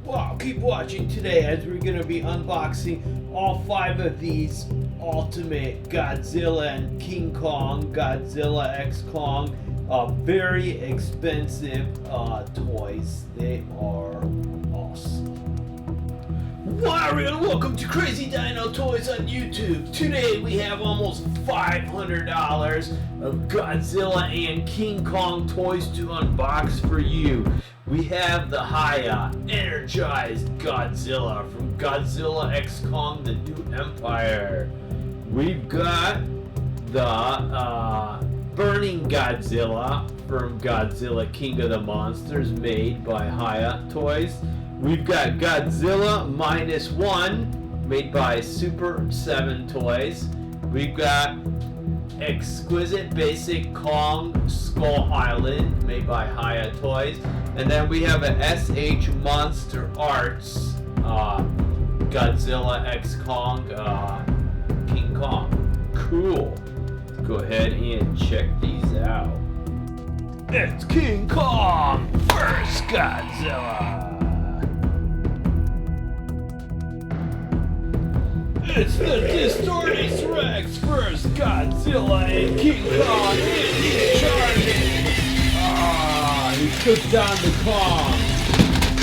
Wow, keep watching today as we're going to be unboxing all 5 of these ultimate Godzilla and King Kong, Godzilla X Kong, very expensive toys. They are awesome. Wario, and welcome to Crazy Dino Toys on YouTube. Today we have almost $500 of Godzilla and King Kong toys to unbox for you. We have the Hiya Energized Godzilla from Godzilla X Kong, the New Empire. We've got the Burning Godzilla from Godzilla King of the Monsters, made by Hiya Toys. We've got Godzilla -1, made by Super 7 Toys. We've got Exquisite Basic Kong Skull Island, made by Hiya Toys. And then we have an SH MonsterArts Godzilla X Kong King Kong. Cool. Let's go ahead and check these out. It's King Kong vs. Godzilla. It's the distorted Trex vs. Godzilla and King Kong, and he's charging. He took down the Kong,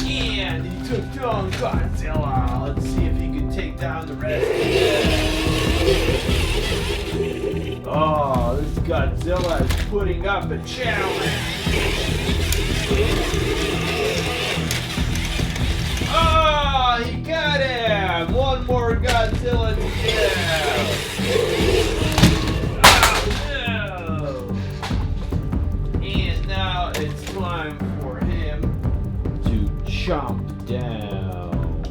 and he took down Godzilla. Let's see if he can take down the rest of them. Oh, this Godzilla is putting up a challenge. Oh, he got him! One more Godzilla to get him! Oh, no! And now it's time for him to chomp down.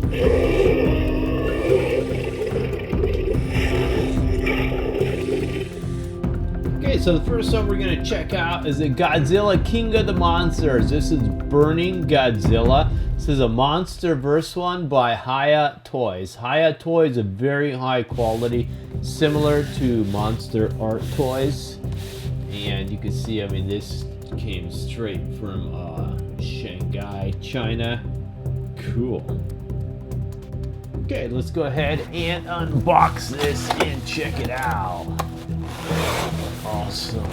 Okay, so the first one we're going to check out is the Godzilla King of the Monsters. This is Burning Godzilla. This is a Monsterverse one by Hiya Toys. Hiya Toys are very high quality, similar to MonsterArts Toys. And you can see, I mean, this came straight from Shanghai, China. Cool. Okay, let's go ahead and unbox this and check it out. Awesome.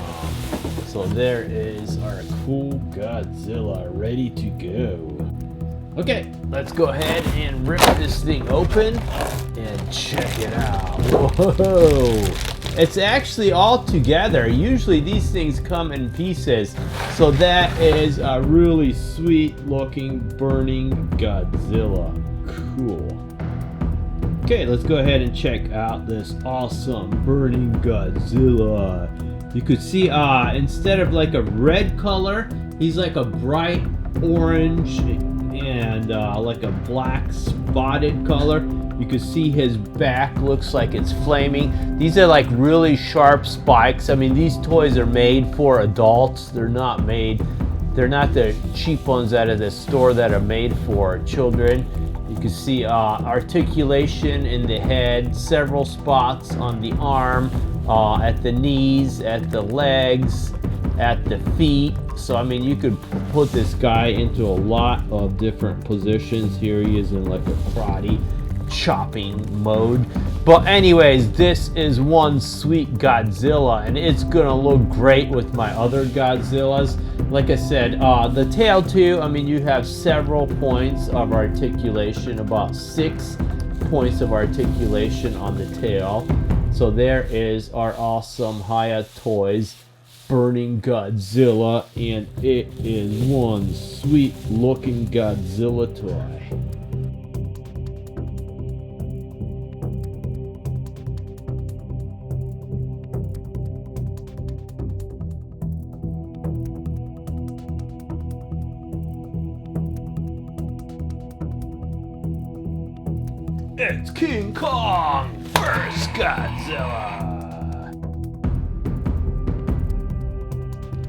So there is our cool Godzilla ready to go. Okay, let's go ahead and rip this thing open and check it out. Whoa! It's actually all together. Usually these things come in pieces. So that is a really sweet looking Burning Godzilla. Cool. Okay, let's go ahead and check out this awesome Burning Godzilla. You could see instead of like a red color, he's like a bright orange and like a black spotted color. You can see his back looks like it's flaming. These are like really sharp spikes. I mean, these toys are made for adults. They're not the cheap ones out of the store that are made for children. You can see articulation in the head, several spots on the arm, at the knees, at the legs, at the feet. So I mean, you could put this guy into a lot of different positions. Here he is in like a karate chopping mode. But anyways, this is one sweet Godzilla, and it's gonna look great with my other Godzillas. Like I said, the tail too, I mean, you have several points of articulation, about 6 points of articulation on the tail. So there is our awesome Hiya Toys Burning Godzilla, and it is one sweet looking Godzilla toy. It's King Kong vs. Godzilla.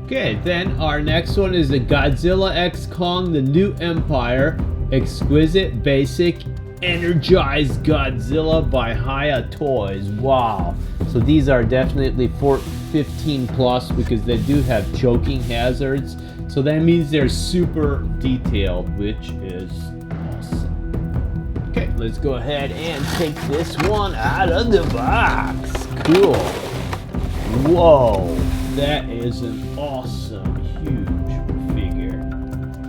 Okay, then our next one is the Godzilla X Kong, the New Empire, Exquisite Basic Energized Godzilla by Hiya Toys. Wow. So these are definitely 15 plus because they do have choking hazards. So that means they're super detailed, which is awesome. Okay, let's go ahead and take this one out of the box. Cool. Whoa, that is an awesome, huge figure.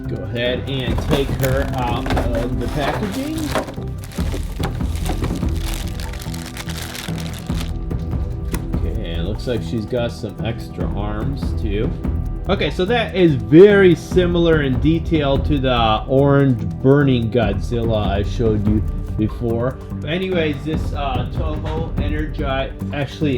Go ahead and take her out of the packaging. Okay, it looks like she's got some extra arms too. Okay, so that is very similar in detail to the orange burning Godzilla I showed you before. But anyways, this Toho Energized, actually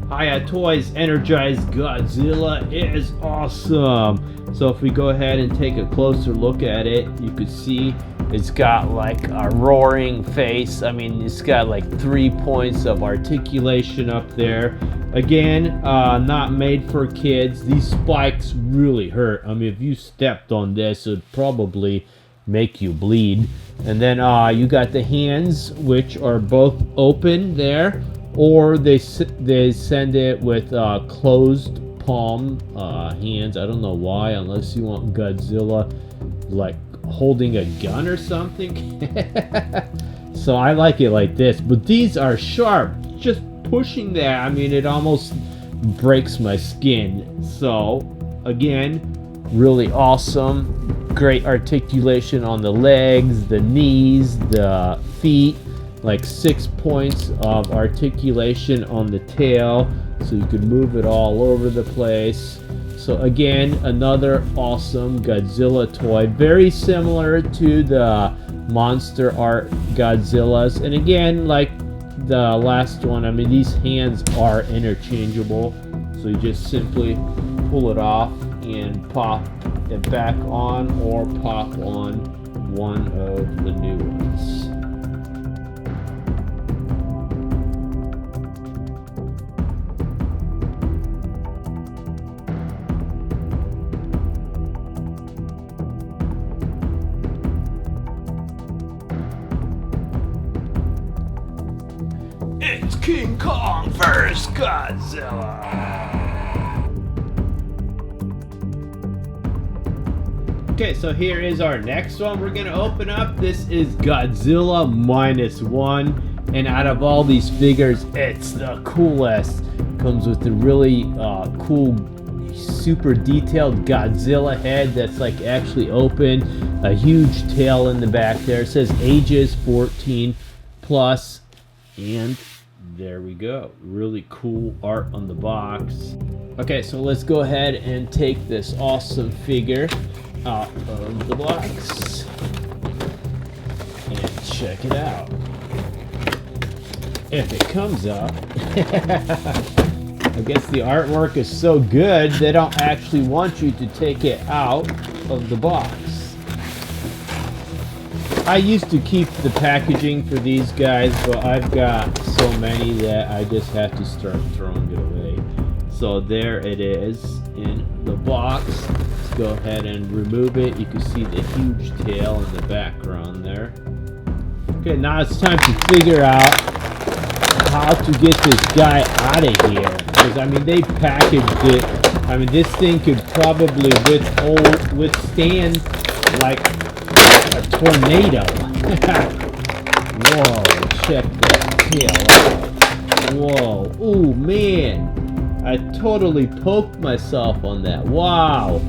Hiya Toys Energized Godzilla is awesome. So if we go ahead and take a closer look at it, you could see it's got like a roaring face. I mean, it's got like 3 points of articulation up there. Again, not made for kids. These spikes really hurt. I mean, if you stepped on this, it would probably make you bleed. And then you got the hands, which are both open there, or they send it with closed palm hands. I don't know why, unless you want Godzilla like holding a gun or something. So I like it like this, but these are sharp. Just pushing that, I mean, it almost breaks my skin. So again, really awesome. Great articulation on the legs, the knees, the feet. Like 6 points of articulation on the tail, so you could move it all over the place. So again, another awesome Godzilla toy, very similar to the MonsterArts Godzillas. And again, like the last one, I mean, these hands are interchangeable, so you just simply pull it off and pop it back on, or pop on one of the new ones. It's King Kong vs. Godzilla. Okay, so here is our next one we're gonna open up. This is Godzilla -1, and out of all these figures, it's the coolest. Comes with a really cool, super detailed Godzilla head that's like actually open, a huge tail in the back there. It says ages 14 plus. And there we go. Really cool art on the box. Okay, so let's go ahead and take this awesome figure out of the box and check it out. If it comes up. I guess the artwork is so good they don't actually want you to take it out of the box. I used to keep the packaging for these guys, but I've got so many that I just have to start throwing it away. So there it is in the box. Let's go ahead and remove it. You can see the huge tail in the background there. Okay, now it's time to figure out how to get this guy out of here. Because, I mean, they packaged it. I mean, this thing could probably withstand, like, a tornado. Whoa, check that tail out. Whoa, ooh, man. I totally poked myself on that. Wow,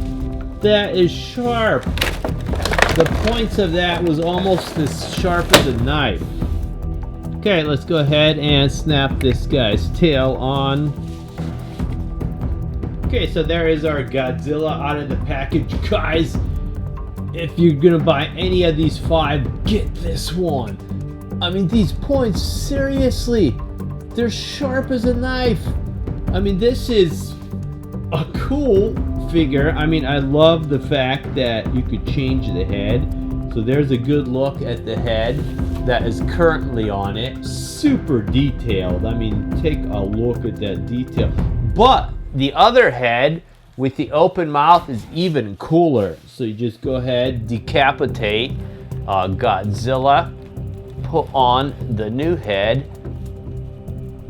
that is sharp. The points of that was almost as sharp as a knife. Okay, let's go ahead and snap this guy's tail on. Okay, so there is our Godzilla out of the package, guys. If you're gonna buy any of these 5, get this one. I mean, these points, seriously, they're sharp as a knife. I mean, this is a cool figure. I mean, I love the fact that you could change the head. So there's a good look at the head that is currently on it. Super detailed. I mean, take a look at that detail. But the other head with the open mouth is even cooler. So you just go ahead, decapitate Godzilla, put on the new head.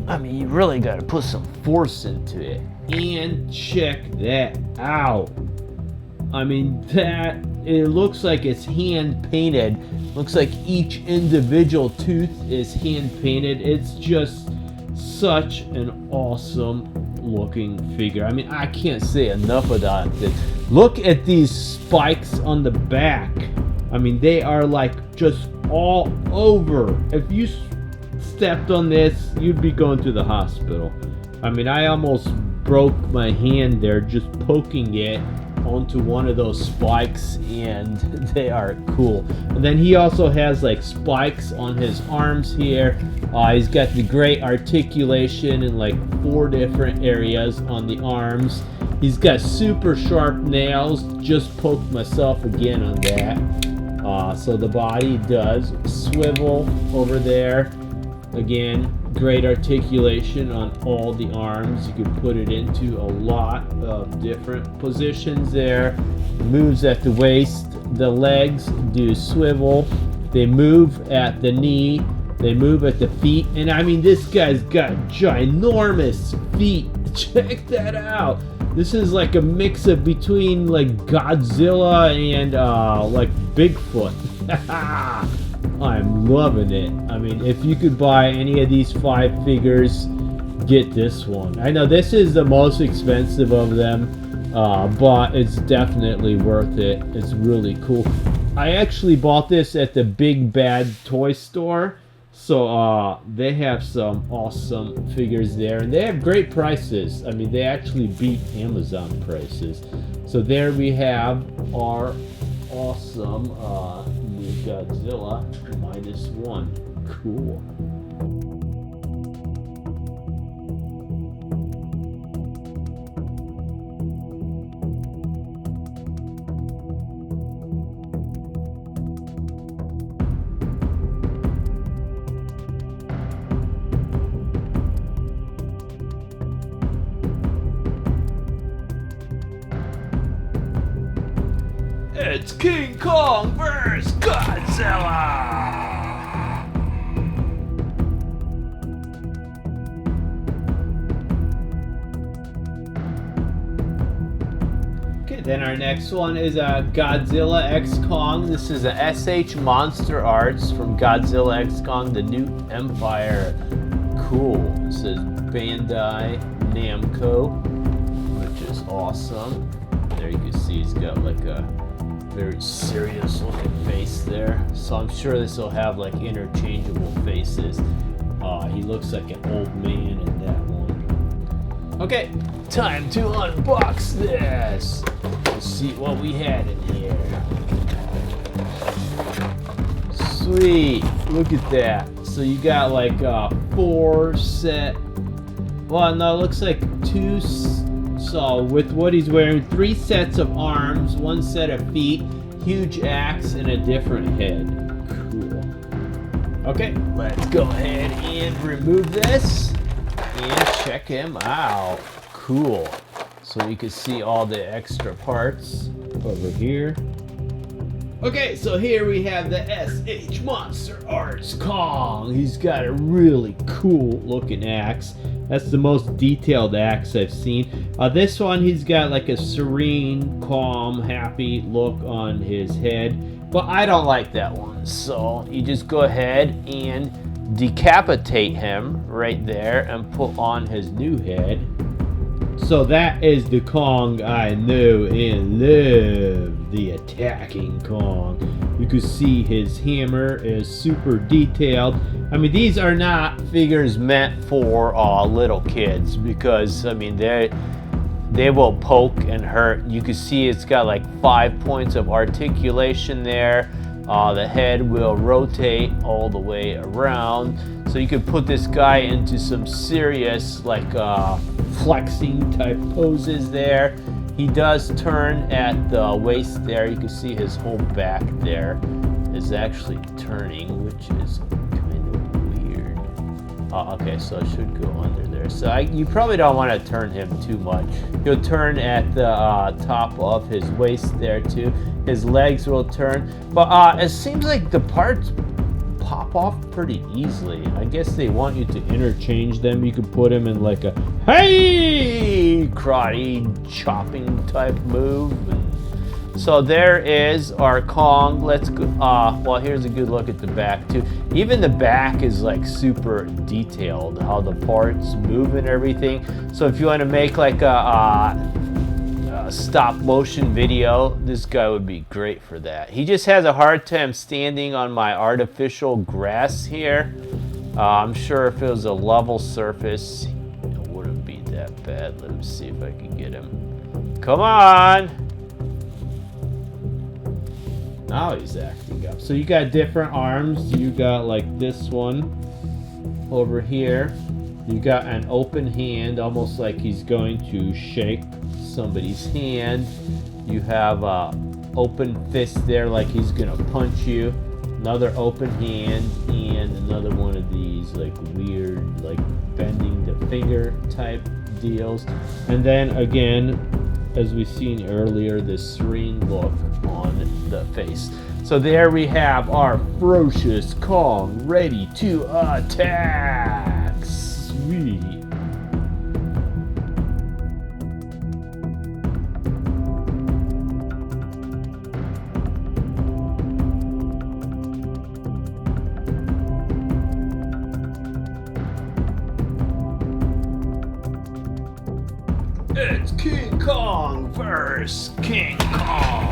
I mean, you really got to put some force into it. And check that out. I mean, that it looks like it's hand painted. Looks like each individual tooth is hand painted. It's just such an awesome looking figure. I mean, I can't say enough about it. Look at these spikes on the back. I mean, they are like just all over. If you stepped on this, you'd be going to the hospital. I mean, I almost broke my hand there just poking it onto one of those spikes, and they are cool. And then he also has like spikes on his arms here. He's got the great articulation in like 4 different areas on the arms. He's got super sharp nails. Just poked myself again on that. So the body does swivel over there. Again, great articulation on all the arms. You can put it into a lot of different positions there. Moves at the waist. The legs do swivel. They move at the knee. They move at the feet. And I mean, this guy's got ginormous feet. Check that out. This is like a mix of between like Godzilla and like Bigfoot. I'm loving it. I mean, if you could buy any of these 5 figures, get this one. I know this is the most expensive of them, but it's definitely worth it. It's really cool. I actually bought this at the Big Bad Toy Store, so they have some awesome figures there, and they have great prices. I mean, they actually beat Amazon prices. So there we have our awesome new Godzilla -1. Cool. It's King Kong vs. Godzilla! Okay, then our next one is Godzilla X Kong. This is a SH MonsterArts from Godzilla X Kong, the New Empire. Cool. It says Bandai Namco, which is awesome. There you can see he's got like a very serious looking face there. So I'm sure this will have like interchangeable faces. He looks like an old man in that one. Okay, time to unbox this. Let's see what we had in here. Sweet, look at that. So you got like 4 set. Well, no, it looks like 2. So with what he's wearing, 3 sets of arms, 1 set of feet, huge axe, and a different head. Cool. Okay, let's go ahead and remove this and check him out. Cool. So you can see all the extra parts over here. Okay, so here we have the SH MonsterArts Kong. He's got a really cool looking axe. That's the most detailed axe I've seen. This one, he's got like a serene, calm, happy look on his head. But I don't like that one. So you just go ahead and decapitate him right there and put on his new head. So that is the Kong I know and love, the attacking Kong. You can see his hammer is super detailed. I mean, these are not figures meant for little kids, because I mean they will poke and hurt. You can see it's got like 5 points of articulation there. The head will rotate all the way around, so you could put this guy into some serious like flexing type poses there. He does turn at the waist there. You can see his whole back there is actually turning, which is kind of weird. Okay, so it should go under there. So you probably don't want to turn him too much. He'll turn at the top of his waist there too. His legs will turn, but it seems like the parts pop off pretty easily. I guess they want you to interchange them. You could put him in like a hey karate chopping type move, and So there is our Kong. Let's go. Well, here's a good look at the back too. Even the back is like super detailed, how the parts move and everything. So if you want to make like a stop motion video, this guy would be great for that. He just has a hard time standing on my artificial grass here. I'm sure if it was a level surface, it wouldn't be that bad. Let me see if I can get him. Come on! Now he's acting up. So you got different arms. You got like this one over here. You got an open hand, almost like he's going to shake somebody's hand. You have a open fist there, like he's gonna punch you. Another open hand, and another one of these like weird, like bending the finger type deals. And then again, as we've seen earlier, this serene look on the face. So there we have our ferocious Kong ready to attack. Sweet. It's King Kong versus King Kong.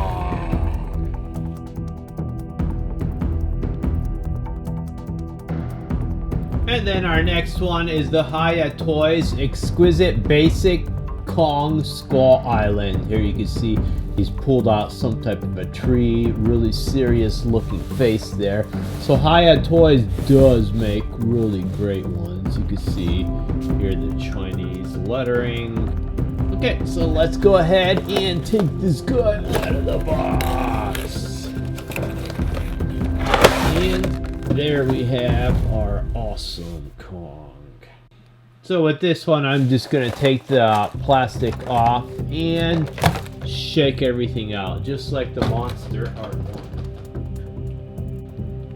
And then our next one is the Hiya Toys Exquisite Basic Kong Skull Island. Here you can see he's pulled out some type of a tree, really serious looking face there. So Hiya Toys does make really great ones. You can see here the Chinese lettering. Okay, so let's go ahead and take this guy out of the box. And there we have our awesome Kong. So with this one, I'm just gonna take the plastic off and shake everything out, just like the MonsterArts one.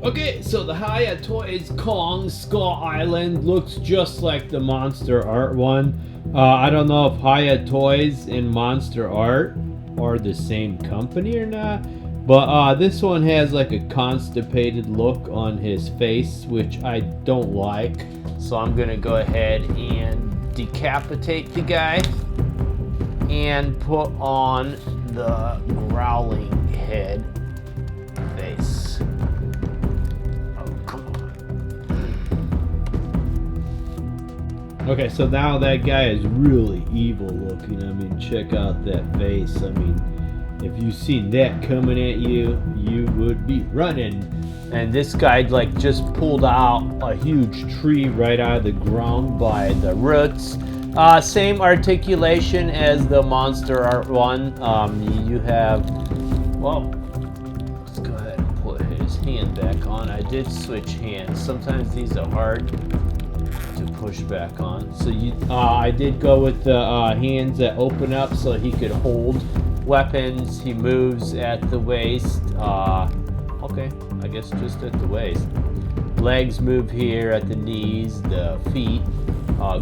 Okay, so the Hiya Toys Kong Skull Island looks just like the MonsterArts one. I don't know if Hiya Toys and MonsterArts are the same company or not, but this one has like a constipated look on his face, which I don't like. So I'm gonna go ahead and decapitate the guy and put on the growling head face. Okay, so now that guy is really evil looking. I mean, check out that face. I mean, if you seen that coming at you, you would be running. And this guy like just pulled out a huge tree right out of the ground by the roots. Same articulation as the MonsterArts one. You have, well, let's go ahead and put his hand back on. I did switch hands. Sometimes these are hard to push back on. So I did go with the hands that open up so he could hold weapons. He moves at the waist. Okay, I guess just at the waist. Legs move here at the knees, the feet.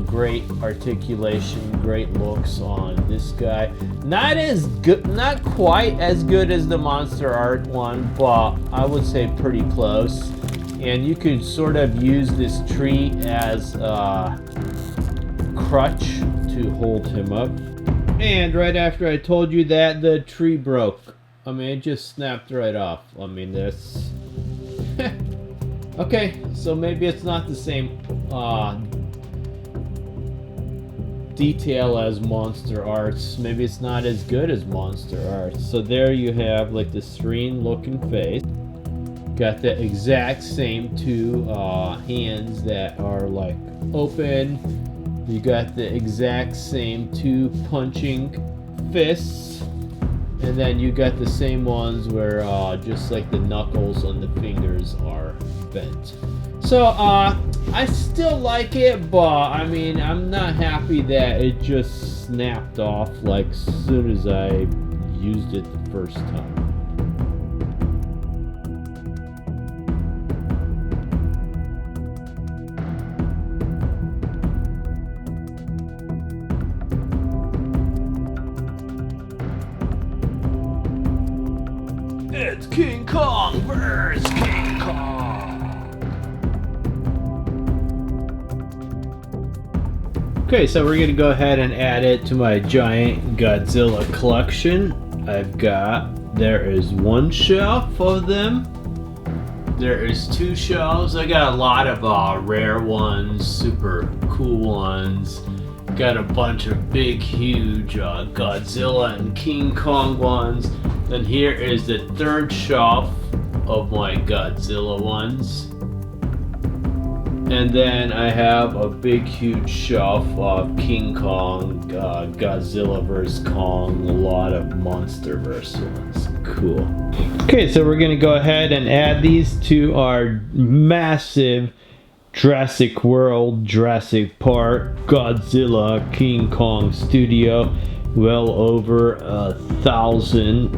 Great articulation, great looks on this guy. Not as good, not quite as good as the MonsterArts one, but I would say pretty close. And you could sort of use this tree as a crutch to hold him up. And right after I told you that, the tree broke. I mean, it just snapped right off. I mean, that's... Okay, so maybe it's not the same detail as MonsterArts. Maybe it's not as good as MonsterArts. So there you have like the serene looking face. Got the exact same two hands that are like open. You got the exact same two punching fists. And then you got the same ones where just like the knuckles on the fingers are bent. So I still like it, but I mean, I'm not happy that it just snapped off like as soon as I used it the first time. Kong vs. King Kong. Okay, so we're gonna go ahead and add it to my giant Godzilla collection. There is one shelf of them. There is two shelves. I got a lot of rare ones, super cool ones. Got a bunch of big, huge Godzilla and King Kong ones. Then here is the third shelf of my Godzilla ones. And then I have a big, huge shelf of King Kong, Godzilla vs. Kong, a lot of Monsterverse ones. Cool. Okay, so we're gonna go ahead and add these to our massive Jurassic World, Jurassic Park, Godzilla, King Kong studio. Well over 1,000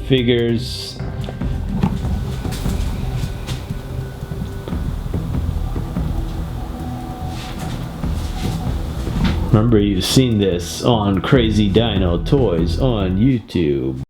figures. Remember, you've seen this on Crazy Dino Toys on YouTube.